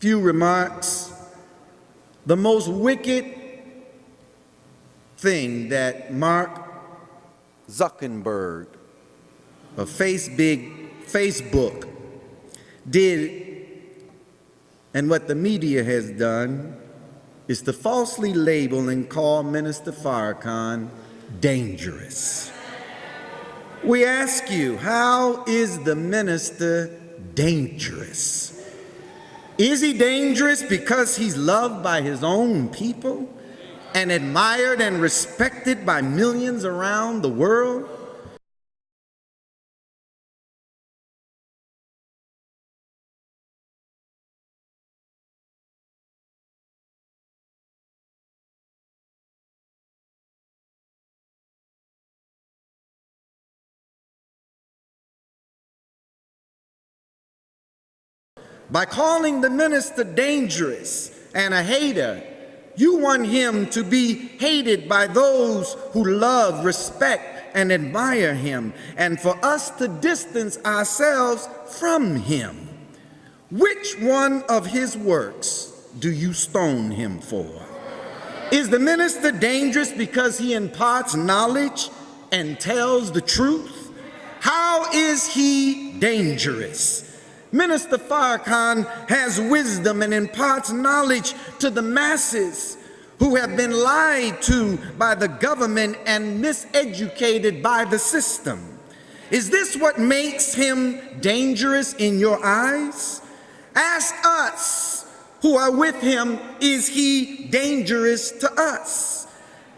few remarks. The most wicked thing that Mark Zuckerberg of Facebook did, and what the media has done, is to falsely label and call Minister Farrakhan dangerous. We ask you, how is the minister dangerous? Is he dangerous because he's loved by his own people and admired and respected by millions around the world? By calling the minister dangerous and a hater, you want him to be hated by those who love, respect, and admire him, and for us to distance ourselves from him. Which one of his works do you stone him for? Is the minister dangerous because he imparts knowledge and tells the truth? How is he dangerous? Minister Farrakhan has wisdom and imparts knowledge to the masses who have been lied to by the government and miseducated by the system. Is this what makes him dangerous in your eyes? Ask us who are with him, is he dangerous to us?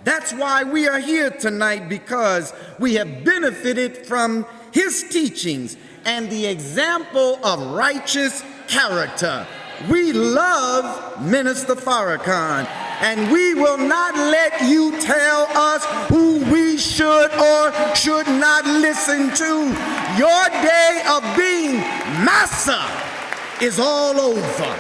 That's why we are here tonight, because we have benefited from his teachings and the example of righteous character. We love Minister Farrakhan, and we will not let you tell us who we should or should not listen to. Your day of being massa is all over.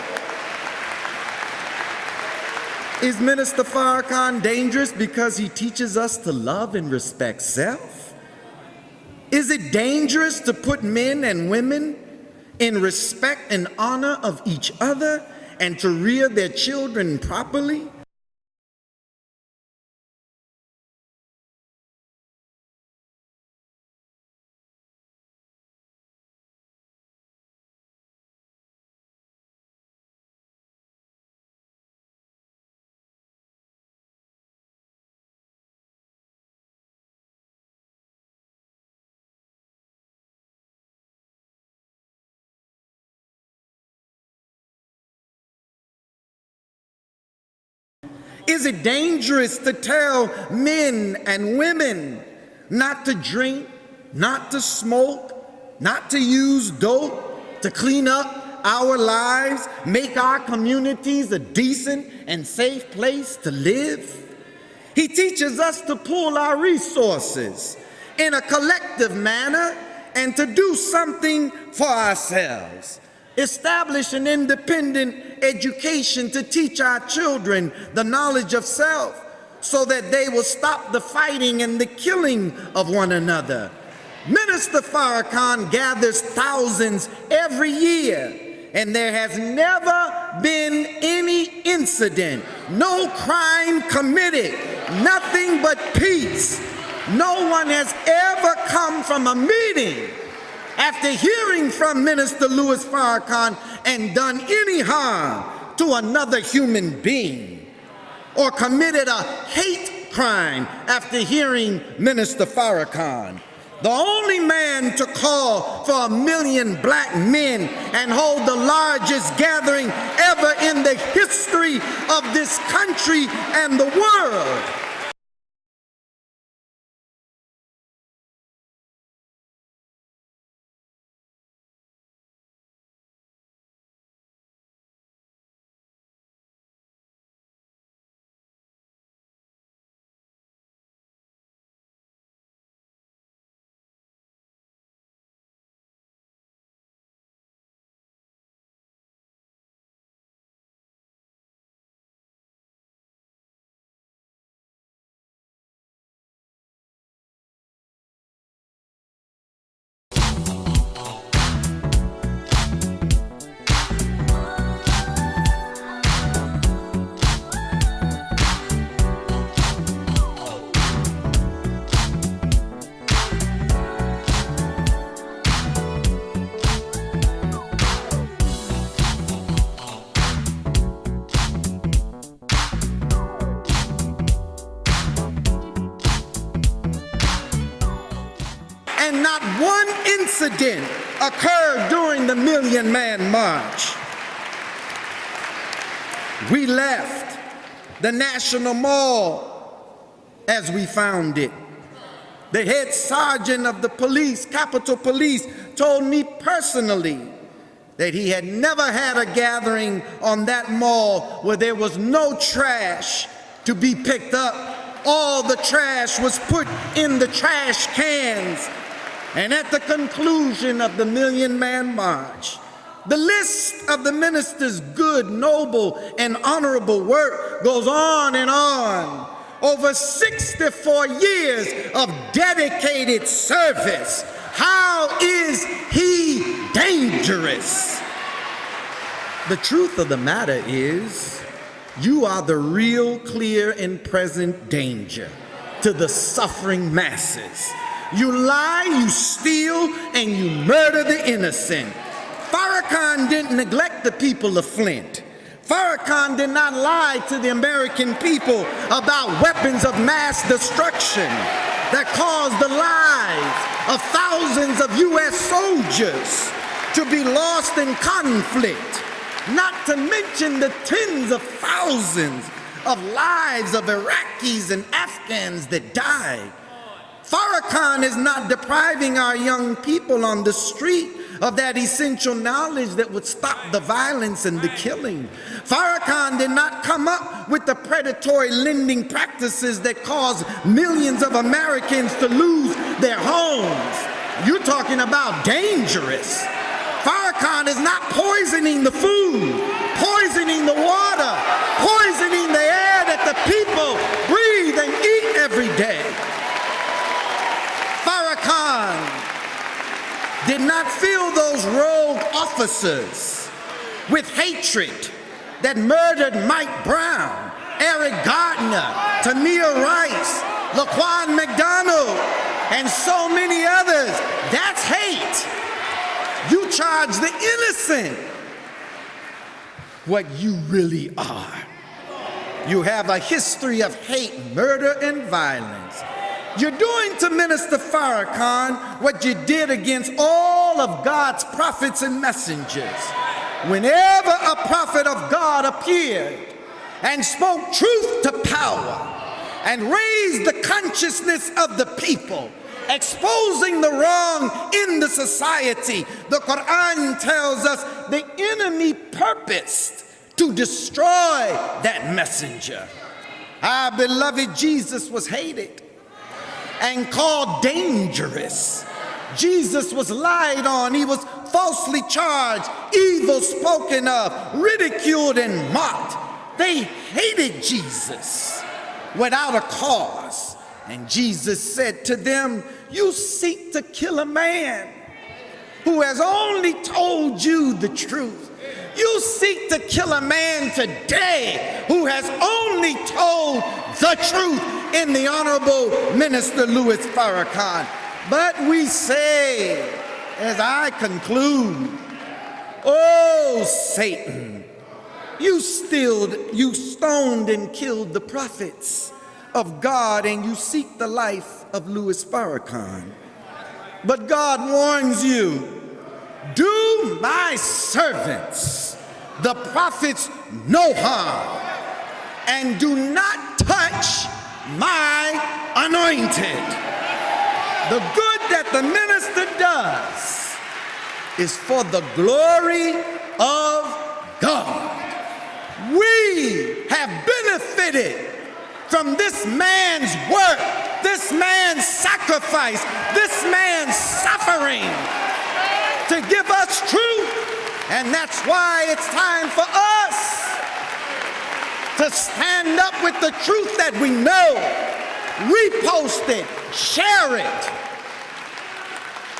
Is Minister Farrakhan dangerous because he teaches us to love and respect self? Is it dangerous to put men and women in respect and honor of each other and to rear their children properly? Is it dangerous to tell men and women not to drink, not to smoke, not to use dope, to clean up our lives, make our communities a decent and safe place to live? He teaches us to pool our resources in a collective manner and to do something for ourselves. Establish an independent education to teach our children the knowledge of self so that they will stop the fighting and the killing of one another. Minister Farrakhan gathers thousands every year, and there has never been any incident, no crime committed, nothing but peace. No one has ever come from a meeting after hearing from Minister Louis Farrakhan and done any harm to another human being, or committed a hate crime after hearing Minister Farrakhan. The only man to call for 1 million black men and hold the largest gathering ever in the history of this country and the world. incident occurred during the Million Man March. We left the National Mall as we found it. The head sergeant of the police, Capitol Police, told me personally that he had never had a gathering on that mall where there was no trash to be picked up. All the trash was put in the trash cans. And at the conclusion of the Million Man March, the list of the minister's good, noble, and honorable work goes on and on. Over 64 years of dedicated service. How is he dangerous? The truth of the matter is, you are the real, clear, and present danger to the suffering masses. You lie, you steal, and you murder the innocent. Farrakhan didn't neglect the people of Flint. Farrakhan did not lie to the American people about weapons of mass destruction that caused the lives of thousands of U.S. soldiers to be lost in conflict, not to mention the tens of thousands of lives of Iraqis and Afghans that died. Farrakhan is not depriving our young people on the street of that essential knowledge that would stop the violence and the killing. Farrakhan did not come up with the predatory lending practices that cause millions of Americans to lose their homes. You're talking about dangerous. Farrakhan is not poisoning the food, poisoning the water, poisoning the air that the people breathe and eat every day. Farrakhan did not fill those rogue officers with hatred that murdered Mike Brown, Eric Gardner, Tamir Rice, Laquan McDonald, and so many others. That's hate. You charge the innocent what you really are. You have a history of hate, murder, and violence. You're doing to Minister Farrakhan what you did against all of God's prophets and messengers. Whenever a prophet of God appeared and spoke truth to power and raised the consciousness of the people, exposing the wrong in the society, the Quran tells us the enemy purposed to destroy that messenger. Our beloved Jesus was hated and called dangerous. Jesus was lied on. He was falsely charged, evil spoken of, ridiculed, and mocked. They hated Jesus without a cause. And Jesus said to them, "You seek to kill a man who has only told you the truth. You seek to kill a man today who has only told the truth in the Honorable Minister Louis Farrakhan." But we say, as I conclude, oh Satan, you stoned and killed the prophets of God, and you seek the life of Louis Farrakhan. But God warns you, do my servants, the prophets, no harm, and do not touch my anointed. The good that the minister does is for the glory of God. We have benefited from this man's work, this man's sacrifice, this man's suffering to give us truth. And that's why it's time for us to stand up with the truth that we know, repost it, share it,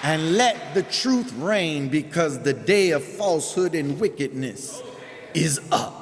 and let the truth reign, because the day of falsehood and wickedness is up.